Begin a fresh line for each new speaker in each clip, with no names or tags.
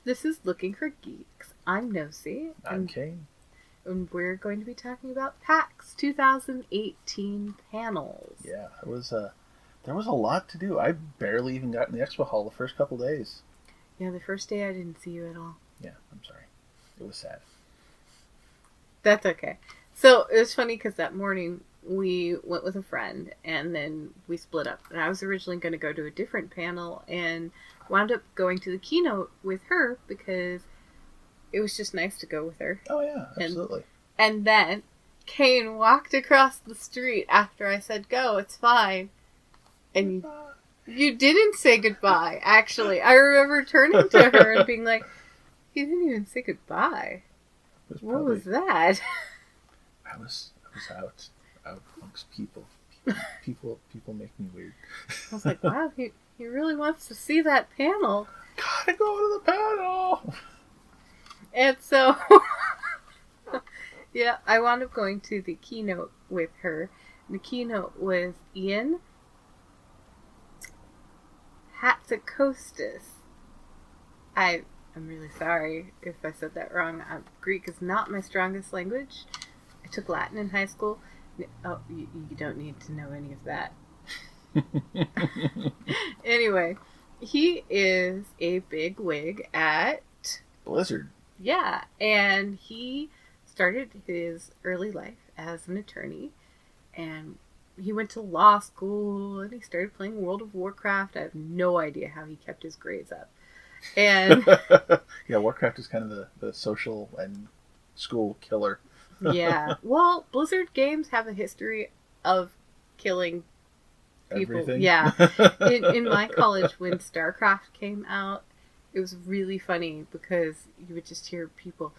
This is Looking for Geeks. I'm Nosy.
I'm Kane.
And we're going to be talking about PAX 2018 panels.
Yeah, there was a lot to do. I barely even got in the expo hall the first couple days.
Yeah, the first day I didn't see you at all.
Yeah, I'm sorry. It was sad.
That's okay. So it was funny because that morning we went with a friend and then we split up. And I was originally going to go to a different panel and wound up going to the keynote with her because it was just nice to go with her.
Oh, yeah, absolutely.
And then Kane walked across the street after I said, go, it's fine. And you didn't say goodbye, actually. I remember turning to her and being like, you didn't even say goodbye. What was that?
I was out amongst people. People make me weird.
I was like, wow, he really wants to see that panel.
Gotta go to the panel!
And so, yeah, I wound up going to the keynote with her. The keynote was Ian Hatzakostas. I'm really sorry if I said that wrong. Greek is not my strongest language. I took Latin in high school. Oh, you don't need to know any of that. Anyway, he is a big wig at
Blizzard.
Yeah, and he started his early life as an attorney, and he went to law school, and he started playing World of Warcraft. I have no idea how he kept his grades up. And
yeah, Warcraft is kind of the social and school killer.
Yeah, well, Blizzard games have a history of killing people.
Everything.
Yeah, in my college when StarCraft came out, it was really funny because you would just hear people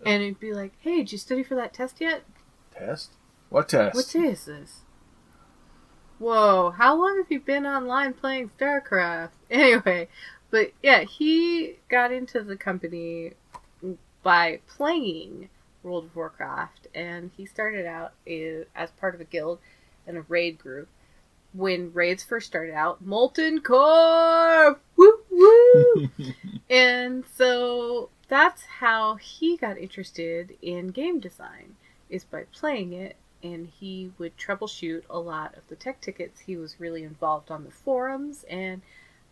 and it'd be like, hey, did you study for that test yet?
Test? What test?
What day is this? Whoa, how long have you been online playing StarCraft? Anyway, but yeah, he got into the company by playing World of Warcraft, and he started out as part of a guild and a raid group. When raids first started out, Molten Core! Woo woo! And so that's how he got interested in game design, is by playing it, and he would troubleshoot a lot of the tech tickets. He was really involved on the forums and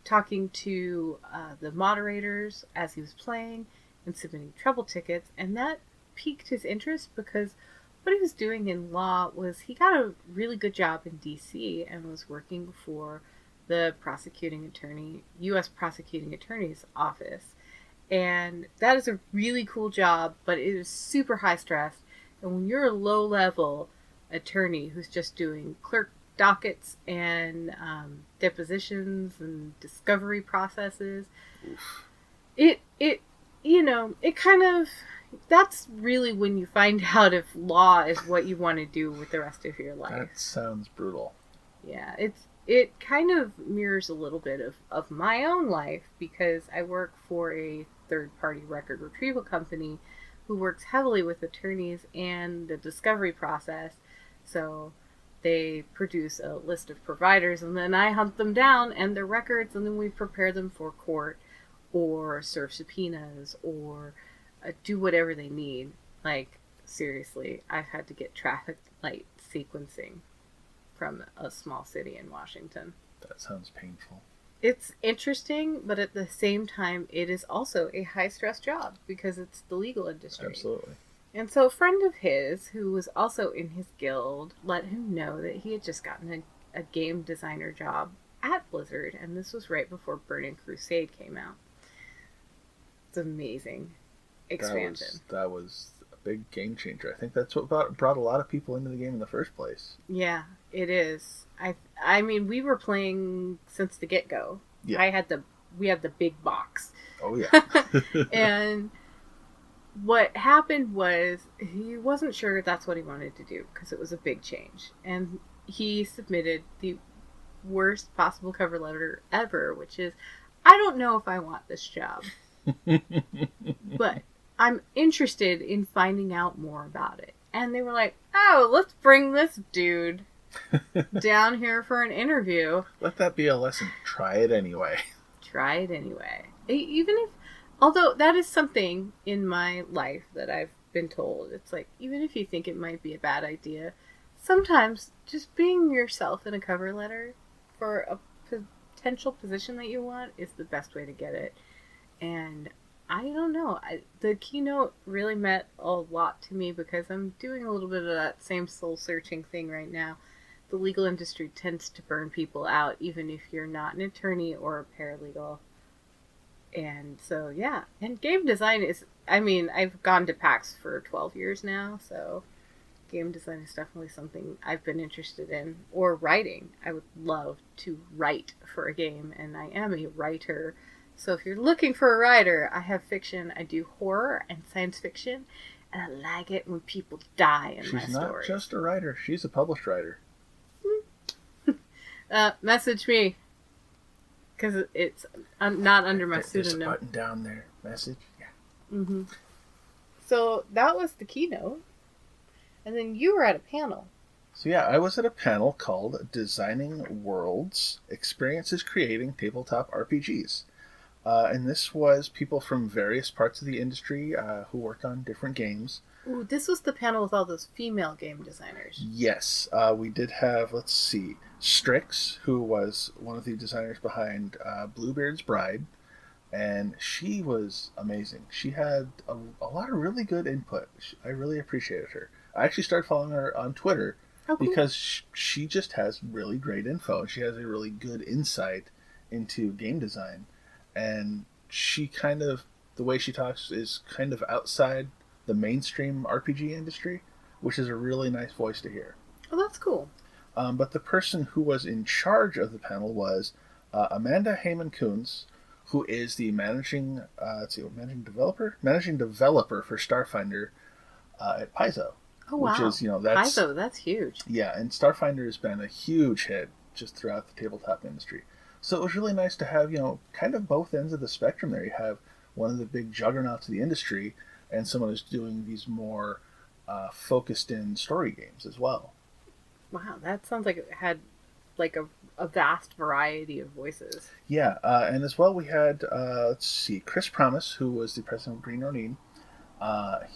talking to the moderators as he was playing and submitting trouble tickets, and that piqued his interest because what he was doing in law was he got a really good job in DC and was working for the U.S. Prosecuting Attorney's Office. And that is a really cool job, but it is super high stress. And when you're a low-level attorney who's just doing clerk dockets and depositions and discovery processes, it kind of, that's really when you find out if law is what you want to do with the rest of your life.
That sounds brutal.
Yeah, it kind of mirrors a little bit of my own life because I work for a third-party record retrieval company who works heavily with attorneys and the discovery process. So they produce a list of providers, and then I hunt them down and their records, and then we prepare them for court or serve subpoenas or do whatever they need. Like, seriously, I've had to get traffic light sequencing from a small city in Washington.
That sounds painful.
It's interesting, but at the same time, it is also a high-stress job because it's the legal industry.
Absolutely.
And so a friend of his, who was also in his guild, let him know that he had just gotten a game designer job at Blizzard, and this was right before Burning Crusade came out. It's amazing expansion.
That was a big game changer. I think that's what brought a lot of people into the game in the first place.
Yeah, it is. I mean, we were playing since the get-go. Yeah. We had the big box.
Oh, yeah.
And what happened was he wasn't sure that's what he wanted to do because it was a big change. And he submitted the worst possible cover letter ever, which is, I don't know if I want this job. But I'm interested in finding out more about it. And they were like, oh, let's bring this dude down here for an interview.
Let that be a lesson. Try it anyway.
Try it anyway. Even if, although that is something in my life that I've been told, it's like, even if you think it might be a bad idea, sometimes just being yourself in a cover letter for a potential position that you want is the best way to get it. And I don't know. The keynote really meant a lot to me because I'm doing a little bit of that same soul searching thing right now. The legal industry tends to burn people out, even if you're not an attorney or a paralegal. And so, yeah. And game design is, I mean, I've gone to PAX for 12 years now, so game design is definitely something I've been interested in. Or writing. I would love to write for a game, and I am a writer. So if you're looking for a writer, I have fiction. I do horror and science fiction, and I like it when people die in my stories.
She's not just a writer. She's a published writer.
Message me. Because it's not under my pseudonym.
There's a button down there. Message? Yeah.
Mm-hmm. So that was the keynote. And then you were at a panel.
So yeah, I was at a panel called Designing Worlds, Experiences Creating Tabletop RPGs. And this was people from various parts of the industry who worked on different games.
Ooh, this was the panel with all those female game designers.
Yes, we did have, let's see, Strix, who was one of the designers behind Bluebeard's Bride, and she was amazing. She had a lot of really good input. I really appreciated her. I actually started following her on Twitter because she just has really great info. She has a really good insight into game design, and she kind of, the way she talks is kind of outside the mainstream RPG industry, which is a really nice voice to hear.
Oh, that's cool.
But the person who was in charge of the panel was Amanda Heyman-Coons, who is the managing developer for Starfinder at Paizo.
Oh wow!
Which is, that's
Paizo, that's huge.
Yeah, and Starfinder has been a huge hit just throughout the tabletop industry. So it was really nice to have kind of both ends of the spectrum there. You have one of the big juggernauts of the industry, and someone who's doing these more focused-in story games as well.
Wow, that sounds like it had like a vast variety of voices.
Yeah, and as well we had, Chris Promise, who was the president of Green Ronin.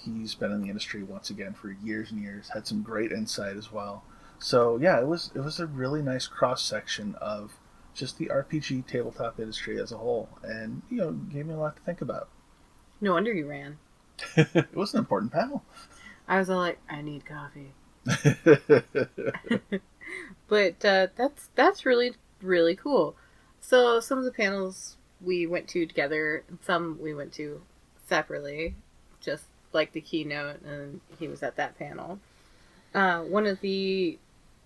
He's been in the industry once again for years and years, had some great insight as well. So yeah, it was a really nice cross-section of just the RPG tabletop industry as a whole, and gave me a lot to think about.
No wonder you ran.
It was an important panel.
I was all like, I need coffee. But that's really, really cool. So some of the panels we went to together, and some we went to separately, just like the keynote, and he was at that panel. One of the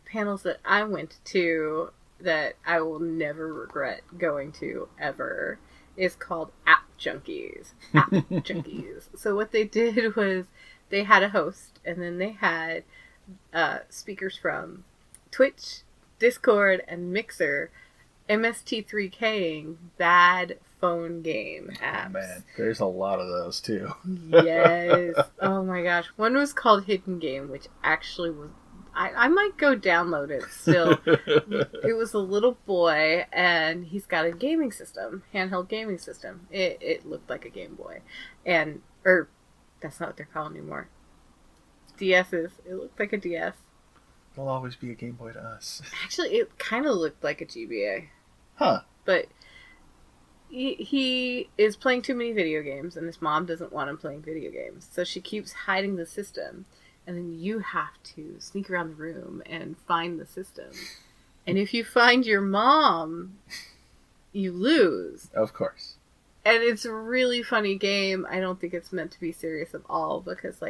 panels that I went to that I will never regret going to ever is called App Junkies. App Junkies. So what they did was they had a host, and then they had speakers from Twitch, Discord, and Mixer MST3King bad phone game apps.
Oh, man, there's a lot of those too.
Yes. Oh my gosh. One was called Hidden Game, which actually was... I might go download it still. It was a little boy, and he's got a gaming system, handheld gaming system. It looked like a Game Boy. Or, that's not what they're called anymore. DS's. It looked like a DS.
It'll always be a Game Boy to us.
Actually, it kind of looked like a GBA.
Huh.
But he is playing too many video games, and his mom doesn't want him playing video games. So she keeps hiding the system. And then you have to sneak around the room and find the system. And if you find your mom, you lose.
Of course.
And it's a really funny game. I don't think it's meant to be serious at all. Because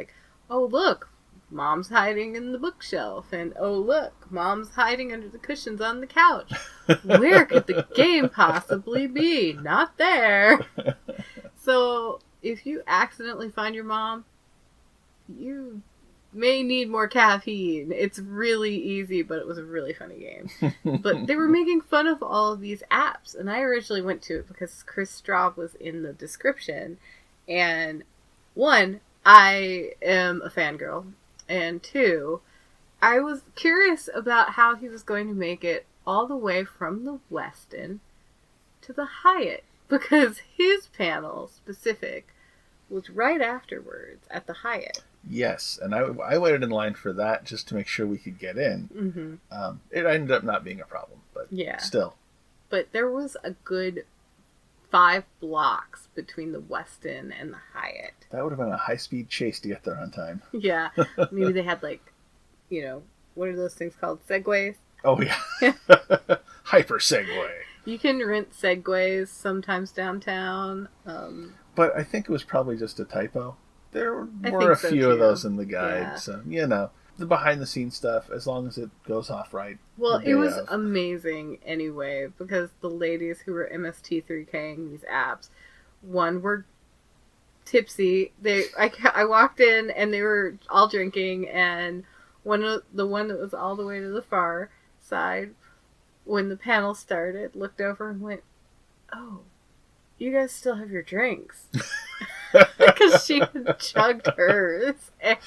oh look, mom's hiding in the bookshelf. And oh look, mom's hiding under the cushions on the couch. Where could the game possibly be? Not there. So if you accidentally find your mom, you may need more caffeine. It's really easy, but it was a really funny game. But they were making fun of all of these apps, and I originally went to it because Chris Straub was in the description. And one, I am a fangirl, and two, I was curious about how he was going to make it all the way from the Westin to the Hyatt, because his panel specific was right afterwards at the Hyatt.
Yes, and I waited in line for that just to make sure we could get in.
Mm-hmm.
It ended up not being a problem, but
Yeah.
still.
But there was a good 5 blocks between the Westin and the Hyatt.
That would have been a high-speed chase to get there on time.
Yeah. Maybe they had, like, you know, what are those things called? Segways?
Oh, yeah. Hyper Segway.
You can rent Segways sometimes downtown.
But I think it was probably just a typo. There were a
so
few
too.
of those in the guide,
Yeah.
so, you know, the behind-the-scenes stuff, as long as it goes off right.
Well, it was amazing anyway, because the ladies who were MST3King these apps, one were tipsy. I walked in and they were all drinking, and the one that was all the way to the far side, when the panel started, looked over and went, "Oh, you guys still have your drinks," because she had chugged hers. And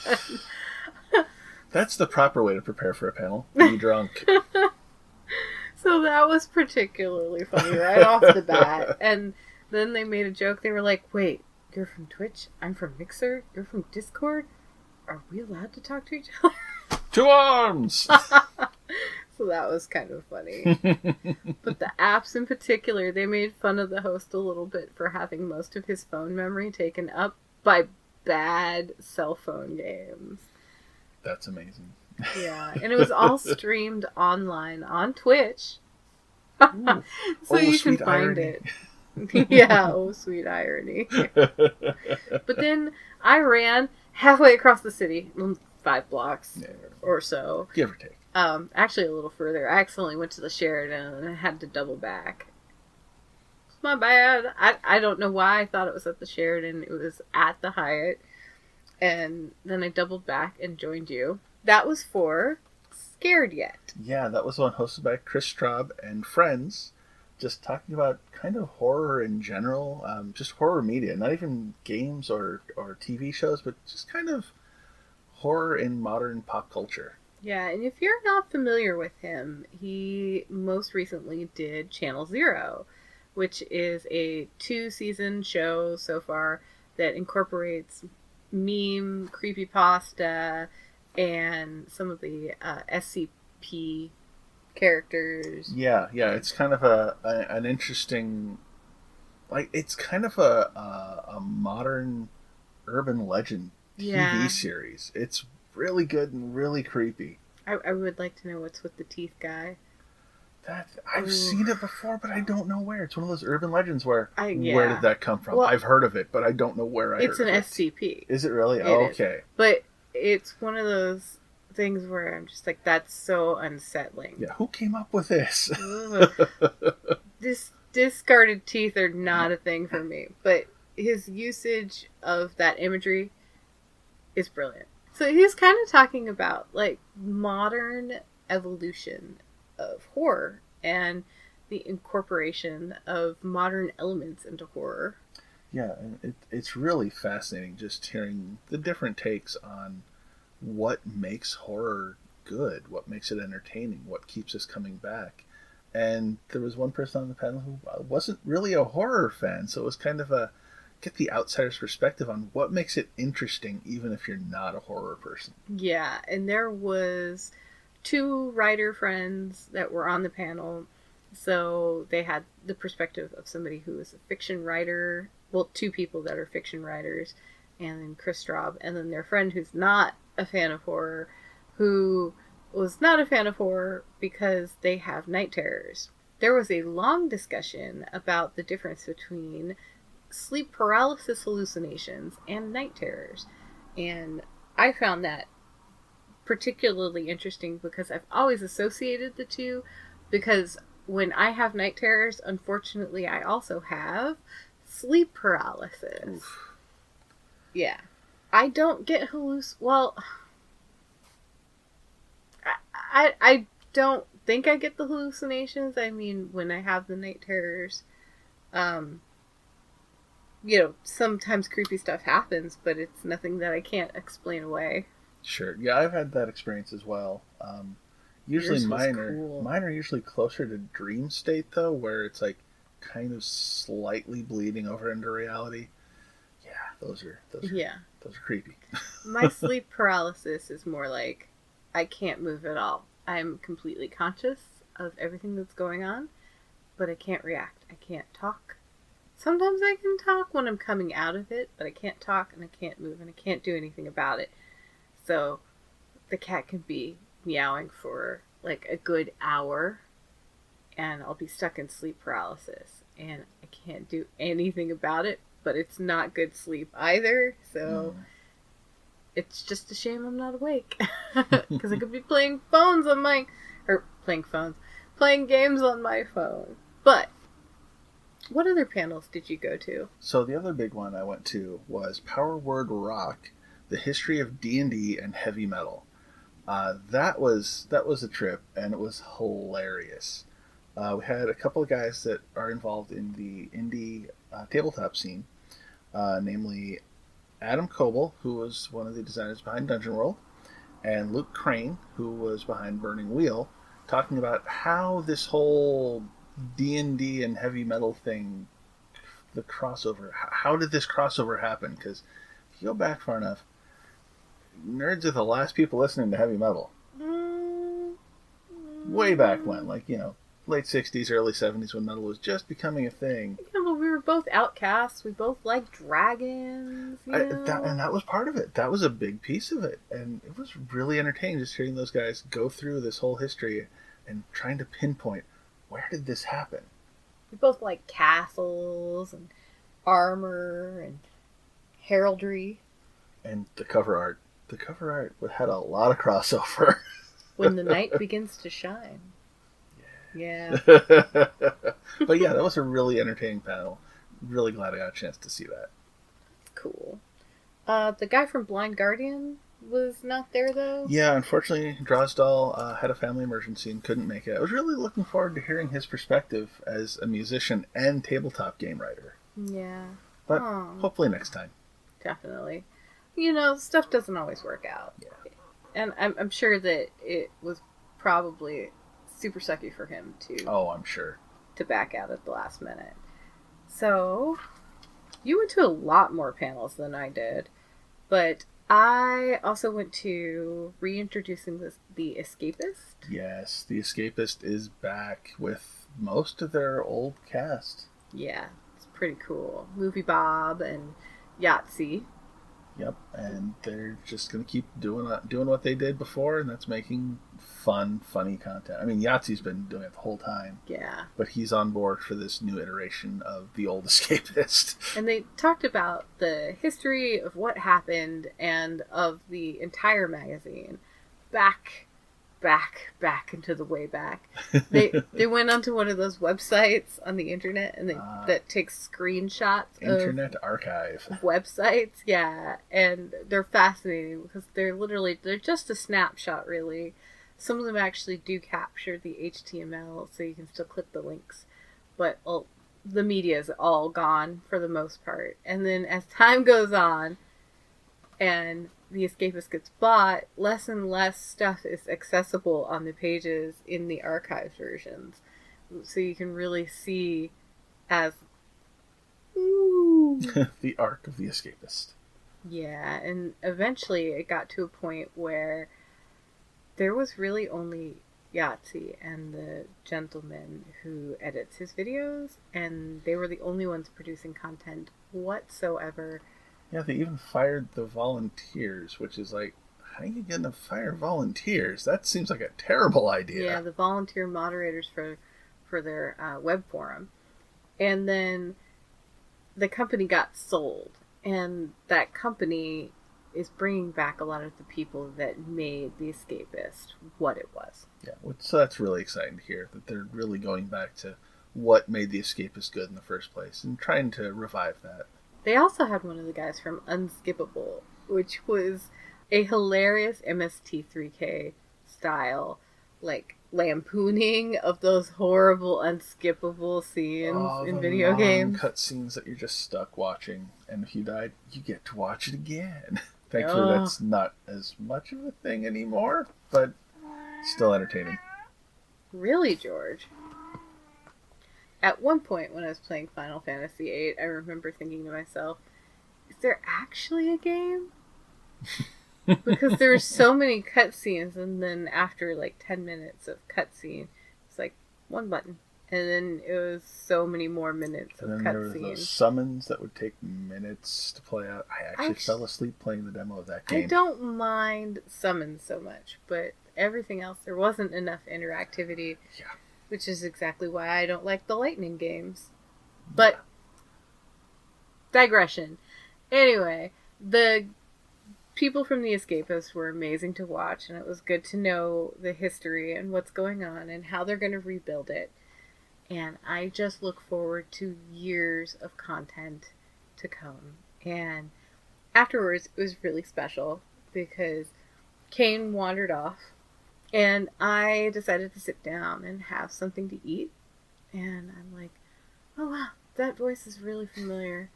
that's the proper way to prepare for a panel. Be drunk.
So that was particularly funny right off the bat. And then they made a joke. They were like, "Wait, you're from Twitch? I'm from Mixer? You're from Discord? Are we allowed to talk to each other?"
To arms!
So that was kind of funny. But the apps in particular, they made fun of the host a little bit for having most of his phone memory taken up by bad cell phone games.
That's amazing.
Yeah, and it was all streamed online on Twitch.
Ooh.
So you can find
irony.
it. Yeah, oh, sweet irony. But then I ran halfway across the city, 5 blocks or so.
Give or take.
Actually a little further. I accidentally went to the Sheraton and I had to double back. It's my bad. I don't know why I thought it was at the Sheraton. It was at the Hyatt. And then I doubled back and joined you. That was for Scared Yet.
Yeah, that was one hosted by Chris Straub and friends, just talking about kind of horror in general, just horror media, not even games or TV shows, but just kind of horror in modern pop culture.
Yeah, and if you're not familiar with him, he most recently did Channel Zero, which is a 2-season show so far that incorporates meme, creepypasta, and some of the SCP characters.
Yeah, it's kind of an interesting, like, it's kind of a modern urban legend TV series. It's really good and really creepy.
I would like to know what's with the teeth guy.
I've seen it before, but I don't know where. It's one of those urban legends where
Yeah.
where did that come from?
Well,
I've heard of it, but I don't know where I heard of it.
It's an SCP.
Is it really?
It
Oh,
is.
okay.
But it's one of those things where I'm just like, that's so unsettling.
Yeah, who came up with this?
This discarded teeth are not a thing for me, but his usage of that imagery is brilliant. So he's kind of talking about like modern evolution of horror and the incorporation of modern elements into horror.
Yeah, and it's really fascinating just hearing the different takes on what makes horror good, what makes it entertaining, what keeps us coming back. And there was one person on the panel who wasn't really a horror fan, so it was kind of a get the outsider's perspective on what makes it interesting, even if you're not a horror person.
Yeah, and there was 2 writer friends that were on the panel, so they had the perspective of somebody who is a fiction writer. Well, 2 people that are fiction writers, and then Chris Straub, and then their friend who's not a fan of horror, who was not a fan of horror because they have night terrors. There was a long discussion about the difference between sleep paralysis hallucinations and night terrors. And I found that particularly interesting because I've always associated the two, because when I have night terrors, unfortunately, I also have sleep paralysis.
Oof.
Yeah. I don't get well, I don't think I get the hallucinations. I mean, when I have the night terrors, sometimes creepy stuff happens, but it's nothing that I can't explain away.
Sure. Yeah, I've had that experience as well. Usually
Yours was
mine
cool.
are usually closer to dream state though, where it's like kind of slightly bleeding over into reality. Yeah,
Yeah.
those are creepy.
My sleep paralysis is more like I can't move at all. I'm completely conscious of everything that's going on, but I can't react. I can't talk. Sometimes I can talk when I'm coming out of it, but I can't talk and I can't move and I can't do anything about it. So the cat can be meowing for like a good hour and I'll be stuck in sleep paralysis and I can't do anything about it, but it's not good sleep either. So
Mm.
it's just a shame I'm not awake because I could be playing phones on my or playing phones, playing games on my phone. But what other panels did you go to?
So the other big one I went to was Power Word Rock: The History of D&D and Heavy Metal. That was a trip, and it was hilarious. We had a couple of guys that are involved in the indie tabletop scene, namely Adam Coble, who was one of the designers behind Dungeon World, and Luke Crane, who was behind Burning Wheel, talking about how this whole D&D and heavy metal thing, the crossover, how did this crossover happen? Because if you go back far enough, nerds are the last people listening to heavy metal.
Mm,
Way back when, like, late 60s, early 70s, when metal was just becoming a thing.
yeah, but we were both outcasts. We both liked dragons,
And that was part of it. That was a big piece of it. And it was really entertaining just hearing those guys go through this whole history and trying to pinpoint where did this happen.
We both liked castles and armor and heraldry.
And the cover art had a lot of crossover.
When the night begins to shine. Yeah.
But yeah, that was a really entertaining panel. Really glad I got a chance to see that.
Cool. The guy from Blind Guardian was not there though.
Yeah, unfortunately, Drosdal had a family emergency and couldn't make it. I was really looking forward to hearing his perspective as a musician and tabletop game writer.
Yeah.
But
Oh,
hopefully next time.
definitely. Stuff doesn't always work out.
Yeah.
And I'm sure that it was probably super sucky for him
Oh, I'm sure.
to back out at the last minute. So, you went to a lot more panels than I did, but I also went to reintroducing the Escapist.
Yes, The Escapist is back with most of their old cast.
Yeah, it's pretty cool. Movie Bob and Yahtzee.
Yep, and they're just gonna keep doing what they did before, and that's making funny content. I mean, Yahtzee's been doing it the whole time,
Yeah.
but he's on board for this new iteration of the old Escapist.
And they talked about the history of what happened and of the entire magazine back into the way back. They went onto one of those websites on the internet and that takes screenshots
Internet Archive.
of websites. Yeah, and they're fascinating because they're just a snapshot really. Some of them actually do capture the HTML so you can still click the links, but the media is all gone for the most part. And then as time goes on and the Escapist gets bought, less and less stuff is accessible on the pages in the archive versions. So you can really see as ooh.
The arc of the Escapist.
Yeah, and eventually it got to a point where there was really only Yahtzee and the gentleman who edits his videos, and they were the only ones producing content whatsoever.
Yeah, they even fired the volunteers, which is like, how are you going to fire volunteers? That seems like a terrible idea.
Yeah, the volunteer moderators for their web forum. And then the company got sold, and that company is bringing back a lot of the people that made The Escapist what it was.
Yeah, so that's really exciting to hear, that they're really going back to what made The Escapist good in the first place and trying to revive that.
They also had one of the guys from Unskippable, which was a hilarious MST3K style, like, lampooning of those horrible unskippable scenes in video games.
Cut scenes that you're just stuck watching, and if you died, you get to watch it again. Thankfully,
Oh,
that's not as much of a thing anymore, but still entertaining.
really, George? At one point when I was playing Final Fantasy VIII, I remember thinking to myself, is there actually a game? Because there were so many cutscenes, and then after like 10 minutes of cutscene, it's like one button. And then it was so many more minutes
And
of
then there were those
cutscenes.
summons that would take minutes to play out. I actually fell asleep playing the demo of that
I
game.
don't mind summons so much, but everything else, there wasn't enough interactivity,
Yeah.
which is exactly why I don't like the Lightning games. But digression. Anyway, the people from The Escapists were amazing to watch, and it was good to know the history and what's going on and how they're going to rebuild it. And I just look forward to years of content to come. And afterwards, it was really special because Kane wandered off, and I decided to sit down and have something to eat. And I'm like, oh wow, that voice is really familiar.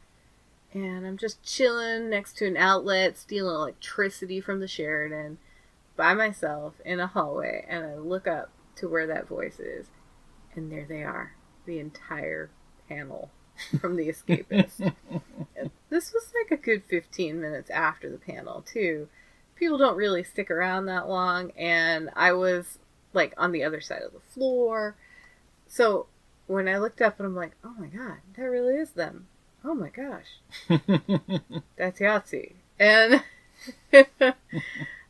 And I'm just chilling next to an outlet, stealing electricity from the Sheridan by myself in a hallway. And I look up to where that voice is, and there they are, the entire panel from The Escapist. This was like a good 15 minutes after the panel, too. People don't really stick around that long, and I was like on the other side of the floor. So when I looked up and I'm like, oh my god, that really is them. Oh my gosh, that's Yahtzee. And I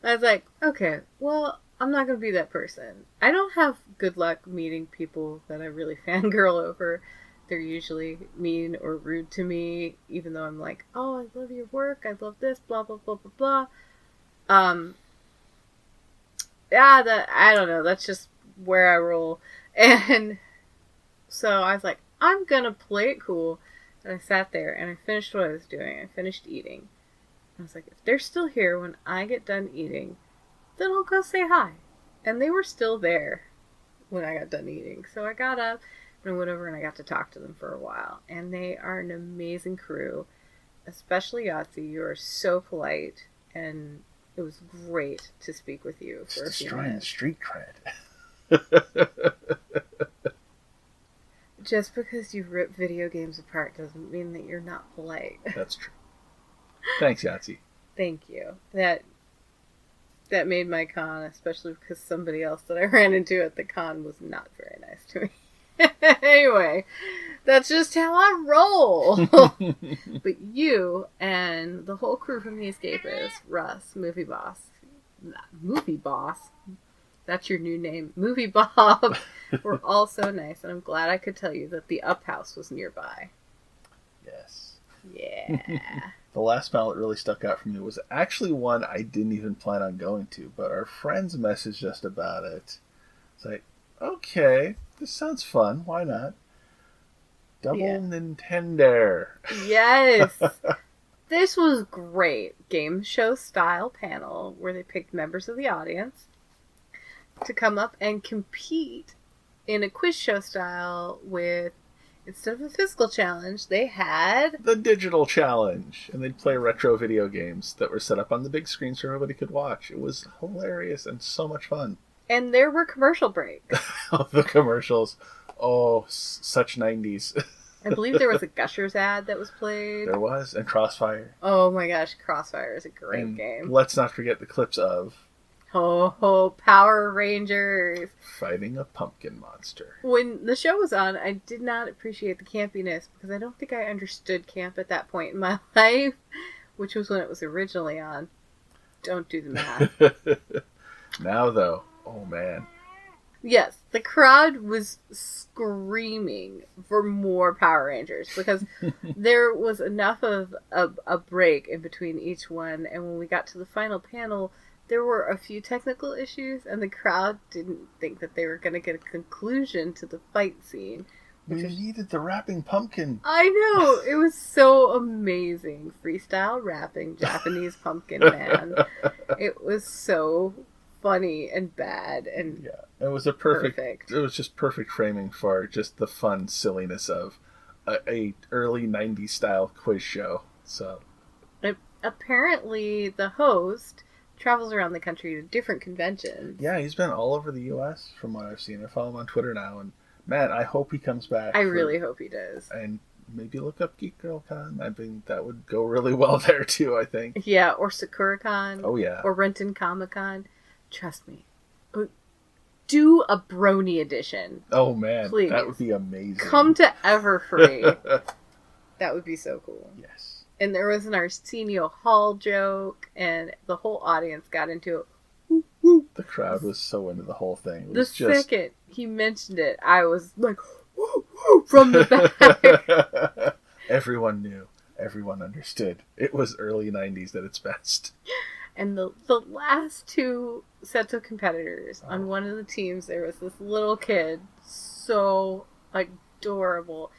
was like, okay, well, I'm not going to be that person. I don't have good luck meeting people that I really fangirl over. They're usually mean or rude to me, even though I'm like, oh, I love your work, I love this, blah, blah, blah, blah, blah. I don't know, that's just where I roll. And so I was like, I'm going to play it cool. And I sat there and I finished what I was doing. I finished eating. I was like, if they're still here when I get done eating, then I'll go say hi. And they were still there when I got done eating. So I got up and I went over and I got to talk to them for a while. And they are an amazing crew, especially Yahtzee. You are so polite, and it was great to speak with you for a few
destroying the
minutes.
street cred.
Just because you rip video games apart doesn't mean that you're not polite.
That's true. Thanks, Yahtzee.
Thank you. That made my con, especially because somebody else that I ran into at the con was not very nice to me. Anyway, that's just how I roll. But you and the whole crew from The Escapists, Russ, Movie Boss, that's your new name, Movie Bob, were all so nice, and I'm glad I could tell you that the Up House was nearby.
Yes.
Yeah.
The last panel that really stuck out for me was actually one I didn't even plan on going to, but our friends messaged us about it. It's like, okay, this sounds fun. Why not? Double Nintendo.
Yes. This was great. Game show style panel where they picked members of the audience to come up and compete in a quiz show style with, instead of a physical challenge, they had
the digital challenge. And they'd play retro video games that were set up on the big screen so everybody could watch. It was hilarious and so much fun.
And there were commercial breaks.
The commercials. Oh, such 90s.
I believe there was a Gushers ad that was played.
There was, and Crossfire.
Oh my gosh, Crossfire is a great game.
Let's not forget the clips of
Power Rangers
fighting a pumpkin monster.
When the show was on, I did not appreciate the campiness because I don't think I understood camp at that point in my life, which was when it was originally on. Don't do the math.
Now, though, oh man.
Yes, the crowd was screaming for more Power Rangers because there was enough of a break in between each one, and when we got to the final panel, there were a few technical issues, and the crowd didn't think that they were going to get a conclusion to the fight scene.
We needed the rapping pumpkin.
I know! It was so amazing. Freestyle rapping Japanese pumpkin man. It was so funny and bad and
yeah, it was a perfect. It was just perfect framing for just the fun silliness of a early 90s style quiz show. So
I apparently the host travels around the country to different conventions.
Yeah, he's been all over the U.S. from what I've seen. I follow him on Twitter now, and man, I hope he comes back.
I really hope he does.
And maybe look up Geek Girl Con. I think that would go really well there too. I think.
Yeah, or SakuraCon.
Oh yeah.
Or Renton Comic Con. Trust me. Do a Brony edition.
Oh man,
please.
That would be amazing.
Come to Everfree. That would be so cool.
Yes.
And there was an Arsenio Hall joke, and the whole audience got into it. Woo, woo.
The crowd was so into the whole thing.
The second he mentioned it, I was like, woo, woo, from the back.
Everyone knew. Everyone understood. It was early 90s at its best.
And the last two sets of competitors, on one of the teams, there was this little kid, so adorable.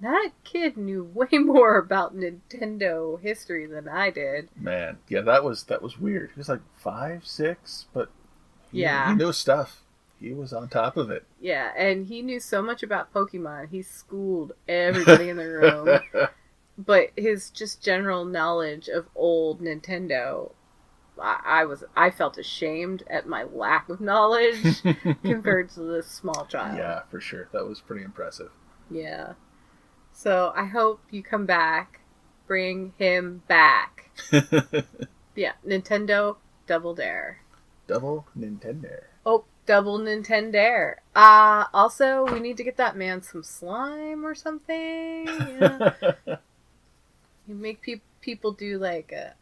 That kid knew way more about Nintendo history than I did.
Man, yeah, that was weird. He was like 5, 6, but he knew stuff. He was on top of it.
Yeah, and he knew so much about Pokemon. He schooled everybody in the room. But his just general knowledge of old Nintendo, I felt ashamed at my lack of knowledge compared to this small child.
Yeah, for sure. That was pretty impressive.
Yeah. So I hope you come back. Bring him back. Yeah, Nintendo Double Dare.
Double Nintendo.
Oh, Double Nintendo. Also, we need to get that man some slime or something. Yeah. You make people do like a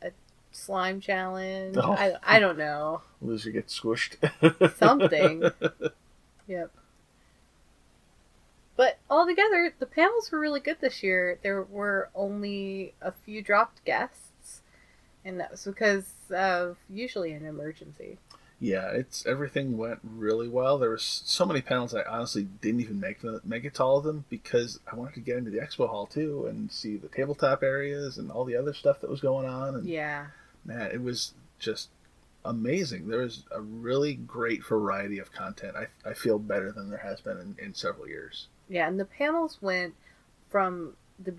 slime challenge.
Oh.
I don't know.
Loser gets squished.
Something. Yep. But altogether, the panels were really good this year. There were only a few dropped guests, and that was because of usually an emergency.
Yeah, everything went really well. There were so many panels I honestly didn't even make it to all of them because I wanted to get into the expo hall too and see the tabletop areas and all the other stuff that was going on. And
yeah.
Man, it was just amazing. There was a really great variety of content. I feel better than there has been in several years.
Yeah, and the panels went from the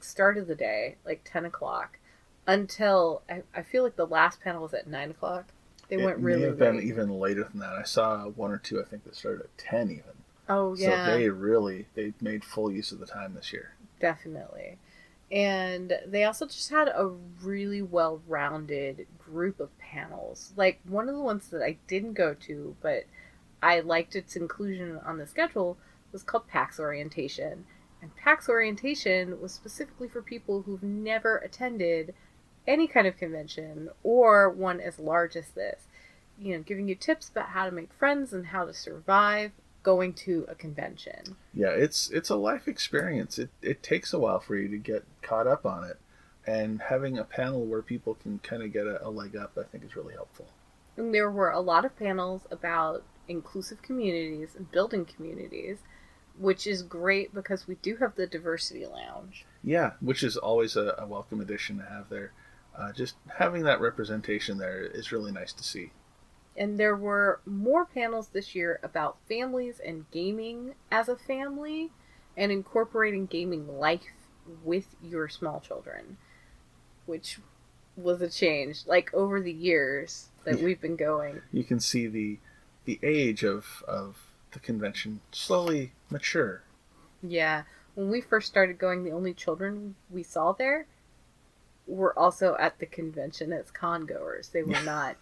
start of the day, 10 o'clock, until I feel like the last panel was at 9 o'clock. They went really late. It may have been
even later than that. I saw one or two, I think, that started at 10 even.
Oh, yeah.
So they made full use of the time this year.
Definitely. And they also just had a really well-rounded group of panels. Like, one of the ones that I didn't go to, but I liked its inclusion on the schedule, was called PAX Orientation. And PAX Orientation was specifically for people who've never attended any kind of convention or one as large as this. You know, giving you tips about how to make friends and how to survive going to a convention.
Yeah, it's a life experience. It takes a while for you to get caught up on it. And having a panel where people can kind of get a leg up, I think is really helpful.
And there were a lot of panels about inclusive communities and building communities, which is great because we do have the Diversity Lounge.
Yeah, which is always a welcome addition to have there. Just having that representation there is really nice to see.
And there were more panels this year about families and gaming as a family and incorporating gaming life with your small children, which was a change. Like, over the years that we've been going.
You can see the age of the convention slowly mature.
Yeah. When we first started going, the only children we saw there were also at the convention as con-goers. They were not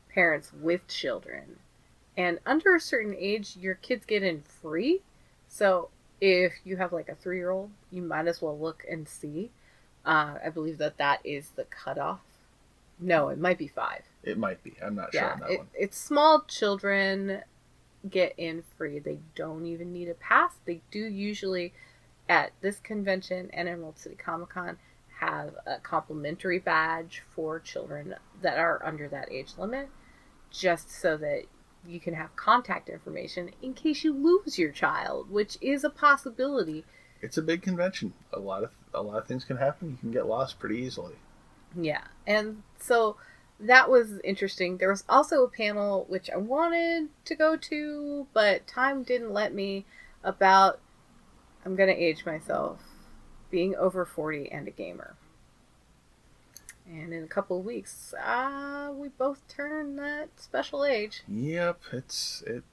parents with children. And under a certain age, your kids get in free. So if you have like a 3-year-old, you might as well look and see. I believe that is the cutoff. No, it might be 5.
It might be. I'm not sure on that one.
It's small children get in free. They don't even need a pass. They do usually, at this convention and Emerald City Comic Con, have a complimentary badge for children that are under that age limit, just so that you can have contact information in case you lose your child, which is a possibility.
It's a big convention. A lot of things can happen. You can get lost pretty easily.
Yeah, and so that was interesting. There was also a panel which I wanted to go to, but time didn't let me, about, I'm going to age myself, being over 40 and a gamer. And in a couple of weeks, we both turn that special age.
Yep,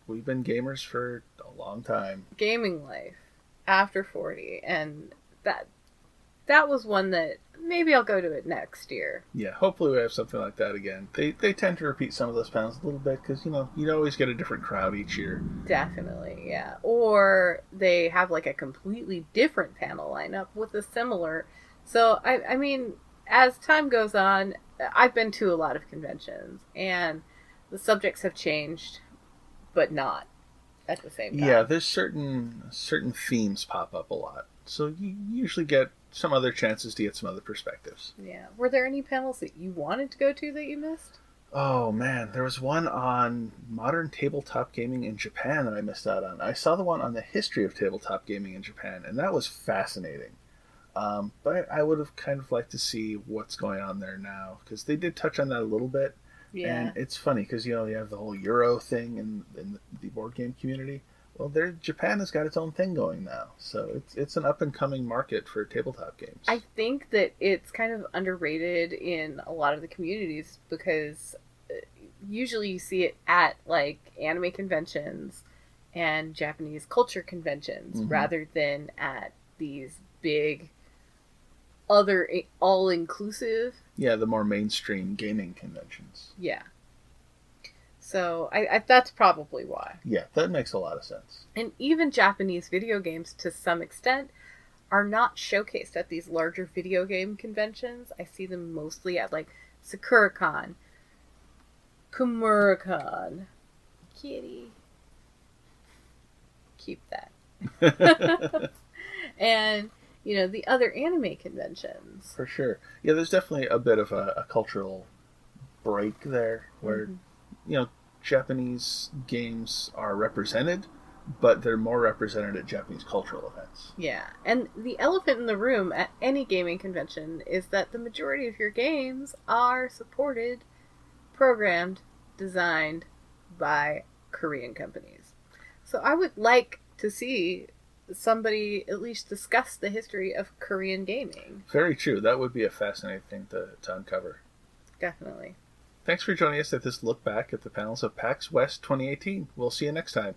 we've been gamers for a long time.
Gaming life after 40, and that was one that maybe I'll go to it next year.
Yeah, hopefully we have something like that again. They tend to repeat some of those panels a little bit because, you always get a different crowd each year.
Definitely, yeah. Or they have like a completely different panel lineup with a similar. So, I mean, as time goes on, I've been to a lot of conventions, and the subjects have changed, but not at the same time.
Yeah, there's certain themes pop up a lot. So you usually get some other chances to get some other perspectives.
Yeah. Were there any panels that you wanted to go to that you missed?
Oh man, there was one on modern tabletop gaming in Japan that I missed out on. I saw the one on the history of tabletop gaming in Japan, and that was fascinating. But I would have kind of liked to see what's going on there now, because they did touch on that a little bit.
Yeah.
And it's funny because you have the whole Euro thing in the board game community. Well, Japan has got its own thing going now, so it's an up and coming market for tabletop games.
I think that it's kind of underrated in a lot of the communities because usually you see it at like anime conventions and Japanese culture conventions rather than at these big other all-inclusive.
Yeah, the more mainstream gaming conventions.
Yeah. So I that's probably why.
Yeah, that makes a lot of sense.
And even Japanese video games, to some extent, are not showcased at these larger video game conventions. I see them mostly at like Sakura-con, Kumura-con, kitty. Keep that. And, the other anime conventions.
For sure. Yeah, there's definitely a bit of a cultural break there where, Japanese games are represented, but they're more represented at Japanese cultural events.
Yeah, and the elephant in the room at any gaming convention is that the majority of your games are supported, programmed, designed by Korean companies. So I would like to see somebody at least discuss the history of Korean gaming.
Very true. That would be a fascinating thing to uncover.
Definitely.
Thanks for joining us at this look back at the panels of PAX West 2018. We'll see you next time.